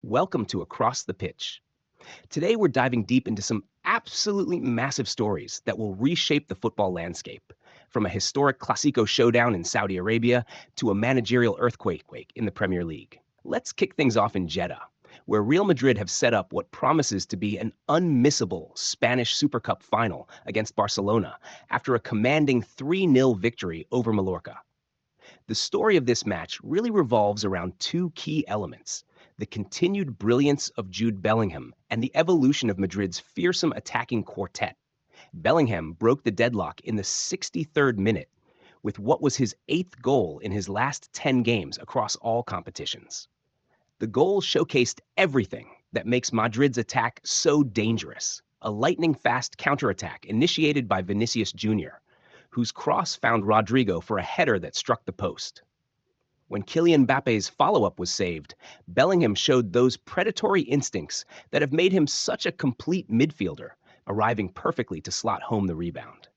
Welcome to Across the Pitch. Today we're diving deep into some absolutely massive stories that will reshape the football landscape, from a historic Clásico showdown in Saudi Arabia to a managerial earthquake in the Premier League. Let's kick things off in Jeddah, where Real Madrid have set up what promises to be an unmissable Spanish Super Cup final against Barcelona after a commanding 3-0 victory over Mallorca. The story of this match really revolves around two key elements: the continued brilliance of Jude Bellingham and the evolution of Madrid's fearsome attacking quartet. Bellingham broke the deadlock in the 63rd minute with what was his 8th goal in his last 10 games across all competitions. The goal showcased everything that makes Madrid's attack so dangerous: a lightning-fast counterattack initiated by Vinicius Jr., whose cross found Rodrigo for a header that struck the post. When Kylian Mbappe's follow-up was saved, Bellingham showed those predatory instincts that have made him such a complete midfielder, arriving perfectly to slot home the rebound.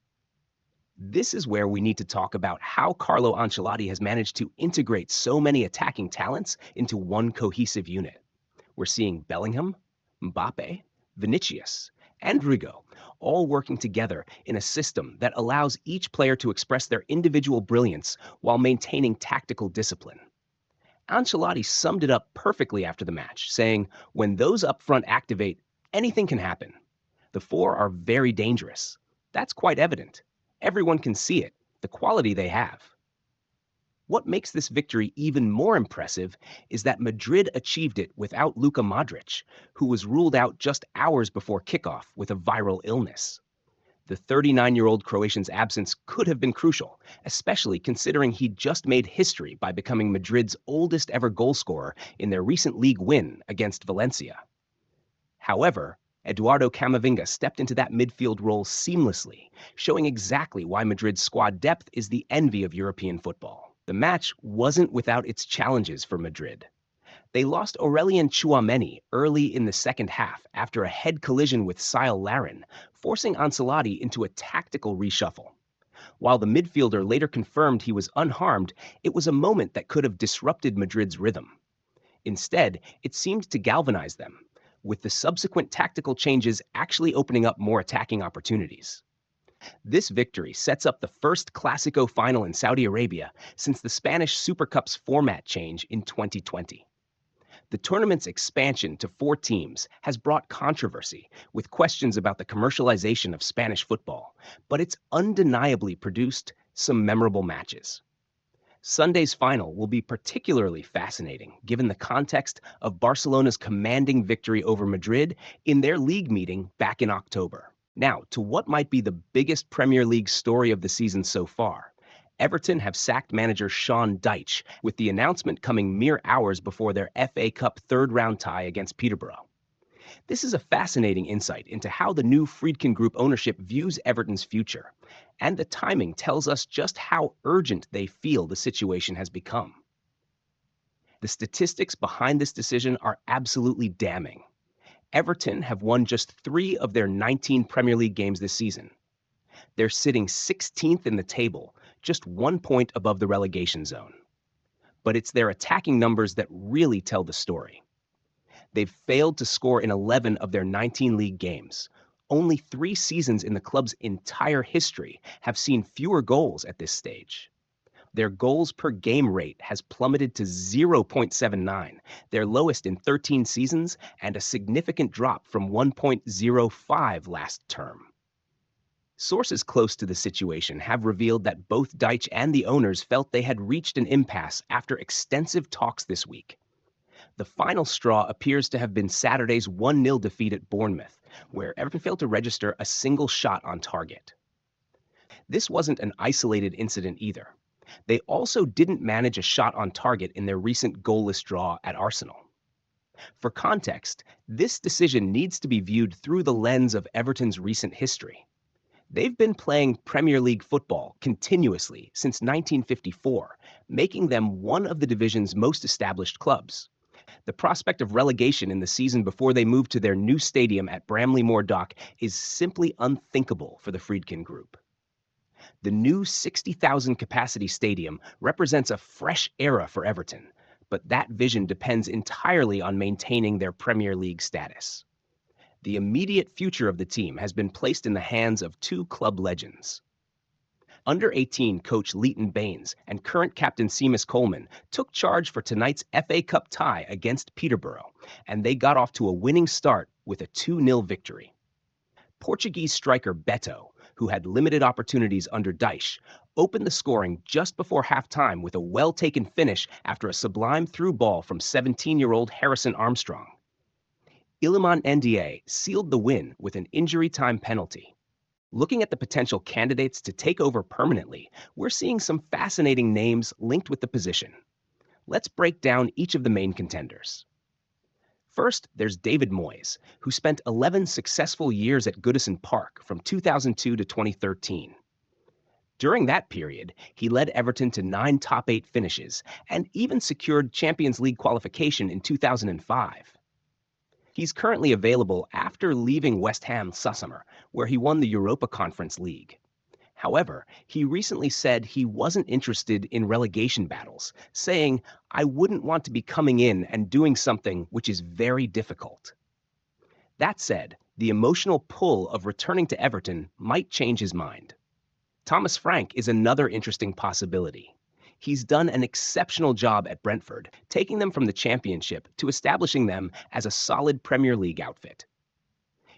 This is where we need to talk about how Carlo Ancelotti has managed to integrate so many attacking talents into one cohesive unit. We're seeing Bellingham, Mbappe, Vinicius, and Rigo all working together in a system that allows each player to express their individual brilliance while maintaining tactical discipline. Ancelotti summed it up perfectly after the match, saying, "When those up front activate, anything can happen. The four are very dangerous. That's quite evident. Everyone can see it, the quality they have." What makes this victory even more impressive is that Madrid achieved it without Luka Modric, who was ruled out just hours before kickoff with a viral illness. The 39-year-old Croatian's absence could have been crucial, especially considering he just made history by becoming Madrid's oldest ever goalscorer in their recent league win against Valencia. However, Eduardo Camavinga stepped into that midfield role seamlessly, showing exactly why Madrid's squad depth is the envy of European football. The match wasn't without its challenges for Madrid. They lost Aurelien Tchouameni early in the second half after a head collision with Sile Larin, forcing Ancelotti into a tactical reshuffle. While the midfielder later confirmed he was unharmed, it was a moment that could have disrupted Madrid's rhythm. Instead, it seemed to galvanize them, with the subsequent tactical changes actually opening up more attacking opportunities. This victory sets up the first Clásico final in Saudi Arabia since the Spanish Super Cup's format change in 2020. The tournament's expansion to 4 teams has brought controversy, with questions about the commercialization of Spanish football, but it's undeniably produced some memorable matches. Sunday's final will be particularly fascinating given the context of Barcelona's commanding victory over Madrid in their league meeting back in October. Now, to what might be the biggest Premier League story of the season so far. Everton have sacked manager Sean Dyche, with the announcement coming mere hours before their FA Cup third-round tie against Peterborough. This is a fascinating insight into how the new Friedkin Group ownership views Everton's future, and the timing tells us just how urgent they feel the situation has become. The statistics behind this decision are absolutely damning. Everton have won just 3 of their 19 Premier League games this season. They're sitting 16th in the table, just 1 point above the relegation zone. But it's their attacking numbers that really tell the story. They've failed to score in 11 of their 19 league games. Only 3 seasons in the club's entire history have seen fewer goals at this stage. Their goals per game rate has plummeted to 0.79, their lowest in 13 seasons, and a significant drop from 1.05 last term. Sources close to the situation have revealed that both Dyche and the owners felt they had reached an impasse after extensive talks this week. The final straw appears to have been Saturday's 1-0 defeat at Bournemouth, where Everton failed to register a single shot on target. This wasn't an isolated incident either. They also didn't manage a shot on target in their recent goalless draw at Arsenal. For context, this decision needs to be viewed through the lens of Everton's recent history. They've been playing Premier League football continuously since 1954, making them one of the division's most established clubs. The prospect of relegation in the season before they move to their new stadium at Bramley Moor Dock is simply unthinkable for the Friedkin Group. The new 60,000 capacity stadium represents a fresh era for Everton, but that vision depends entirely on maintaining their Premier League status. The immediate future of the team has been placed in the hands of two club legends. Under-18 coach Leighton Baines and current captain Seamus Coleman took charge for tonight's FA Cup tie against Peterborough, and they got off to a winning start with a 2-0 victory. Portuguese striker Beto, who had limited opportunities under Dyche, opened the scoring just before halftime with a well-taken finish after a sublime through ball from 17-year-old Harrison Armstrong. Iliman Ndiaye sealed the win with an injury time penalty. Looking at the potential candidates to take over permanently, we're seeing some fascinating names linked with the position. Let's break down each of the main contenders. First, there's David Moyes, who spent 11 successful years at Goodison Park from 2002 to 2013. During that period, he led Everton to 9 top 8 finishes and even secured Champions League qualification in 2005. He's currently available after leaving West Ham summer, where he won the Europa Conference League. However, he recently said he wasn't interested in relegation battles, saying, "I wouldn't want to be coming in and doing something which is very difficult." That said, the emotional pull of returning to Everton might change his mind. Thomas Frank is another interesting possibility. He's done an exceptional job at Brentford, taking them from the Championship to establishing them as a solid Premier League outfit.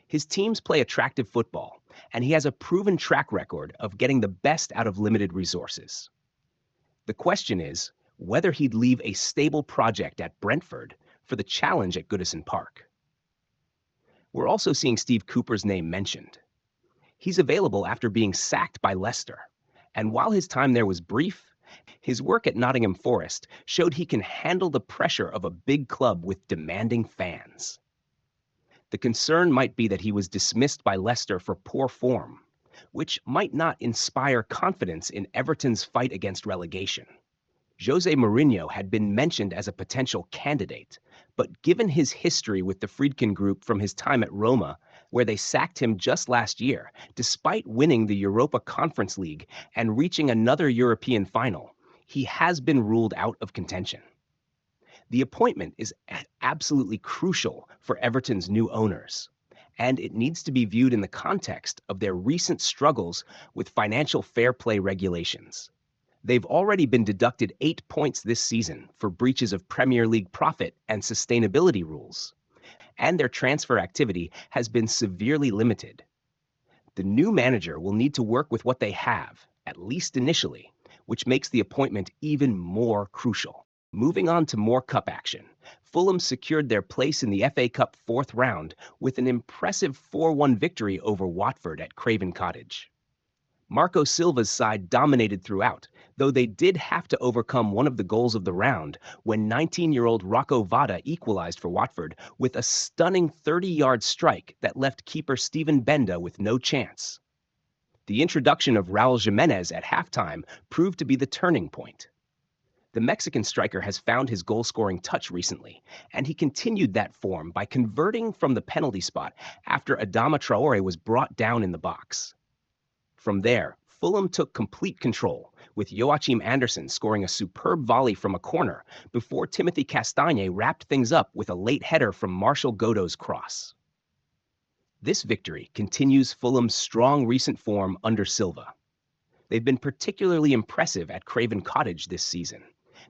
His teams play attractive football, and he has a proven track record of getting the best out of limited resources. The question is whether he'd leave a stable project at Brentford for the challenge at Goodison Park. We're also seeing Steve Cooper's name mentioned. He's available after being sacked by Leicester, and while his time there was brief, his work at Nottingham Forest showed he can handle the pressure of a big club with demanding fans. The concern might be that he was dismissed by Leicester for poor form, which might not inspire confidence in Everton's fight against relegation. Jose Mourinho had been mentioned as a potential candidate, but given his history with the Friedkin Group from his time at Roma, where they sacked him just last year, despite winning the Europa Conference League and reaching another European final, he has been ruled out of contention. The appointment is absolutely crucial for Everton's new owners, and it needs to be viewed in the context of their recent struggles with financial fair play regulations. They've already been deducted 8 points this season for breaches of Premier League profit and sustainability rules, and their transfer activity has been severely limited. The new manager will need to work with what they have, at least initially, which makes the appointment even more crucial. Moving on to more cup action, Fulham secured their place in the FA Cup 4th round with an impressive 4-1 victory over Watford at Craven Cottage. Marco Silva's side dominated throughout, though they did have to overcome one of the goals of the round when 19-year-old Rocco Vada equalized for Watford with a stunning 30-yard strike that left keeper Steven Benda with no chance. The introduction of Raul Jimenez at halftime proved to be the turning point. The Mexican striker has found his goal-scoring touch recently, and he continued that form by converting from the penalty spot after Adama Traore was brought down in the box. From there, Fulham took complete control, with Joachim Andersen scoring a superb volley from a corner before Timothy Castagne wrapped things up with a late header from Martial Godot's cross. This victory continues Fulham's strong recent form under Silva. They've been particularly impressive at Craven Cottage this season,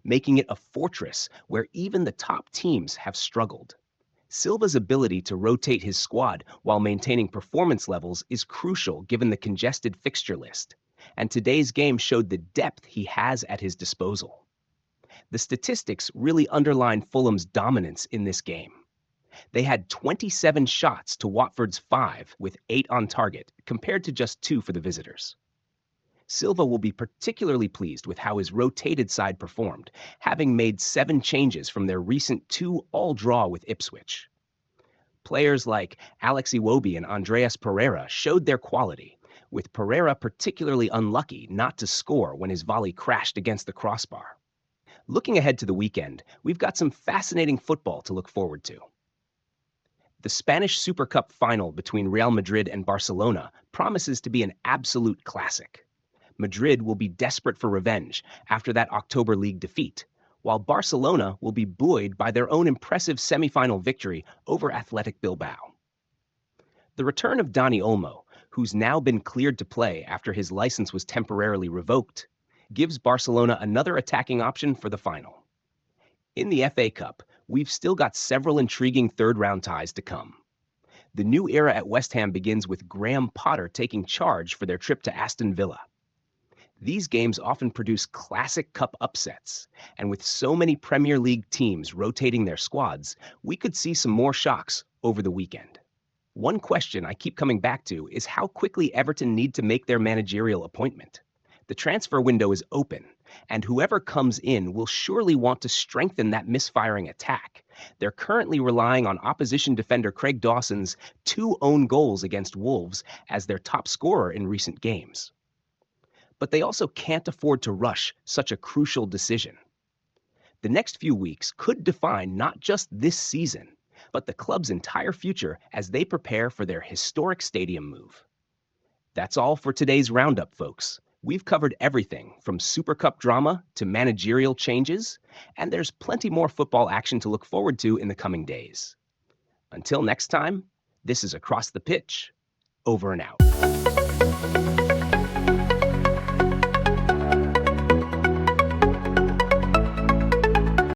making it a fortress where even the top teams have struggled. Silva's ability to rotate his squad while maintaining performance levels is crucial given the congested fixture list, and today's game showed the depth he has at his disposal. The statistics really underline Fulham's dominance in this game. They had 27 shots to Watford's 5, with 8 on target, compared to just 2 for the visitors. Silva will be particularly pleased with how his rotated side performed, having made 7 changes from their recent 2-all draw with Ipswich. Players like Alex Iwobi and Andreas Pereira showed their quality, with Pereira particularly unlucky not to score when his volley crashed against the crossbar. Looking ahead to the weekend, we've got some fascinating football to look forward to. The Spanish Super Cup final between Real Madrid and Barcelona promises to be an absolute classic. Madrid will be desperate for revenge after that October League defeat, while Barcelona will be buoyed by their own impressive semifinal victory over Athletic Bilbao. The return of Dani Olmo, who's now been cleared to play after his license was temporarily revoked, gives Barcelona another attacking option for the final. In the FA Cup, we've still got several intriguing third-round ties to come. The new era at West Ham begins with Graham Potter taking charge for their trip to Aston Villa. These games often produce classic cup upsets, and with so many Premier League teams rotating their squads, we could see some more shocks over the weekend. One question I keep coming back to is how quickly Everton need to make their managerial appointment. The transfer window is open, and whoever comes in will surely want to strengthen that misfiring attack. They're currently relying on opposition defender Craig Dawson's 2 own goals against Wolves as their top scorer in recent games. But they also can't afford to rush such a crucial decision. The next few weeks could define not just this season, but the club's entire future as they prepare for their historic stadium move. That's all for today's roundup, folks. We've covered everything from Super Cup drama to managerial changes, and there's plenty more football action to look forward to in the coming days. Until next time, this is Across the Pitch, over and out.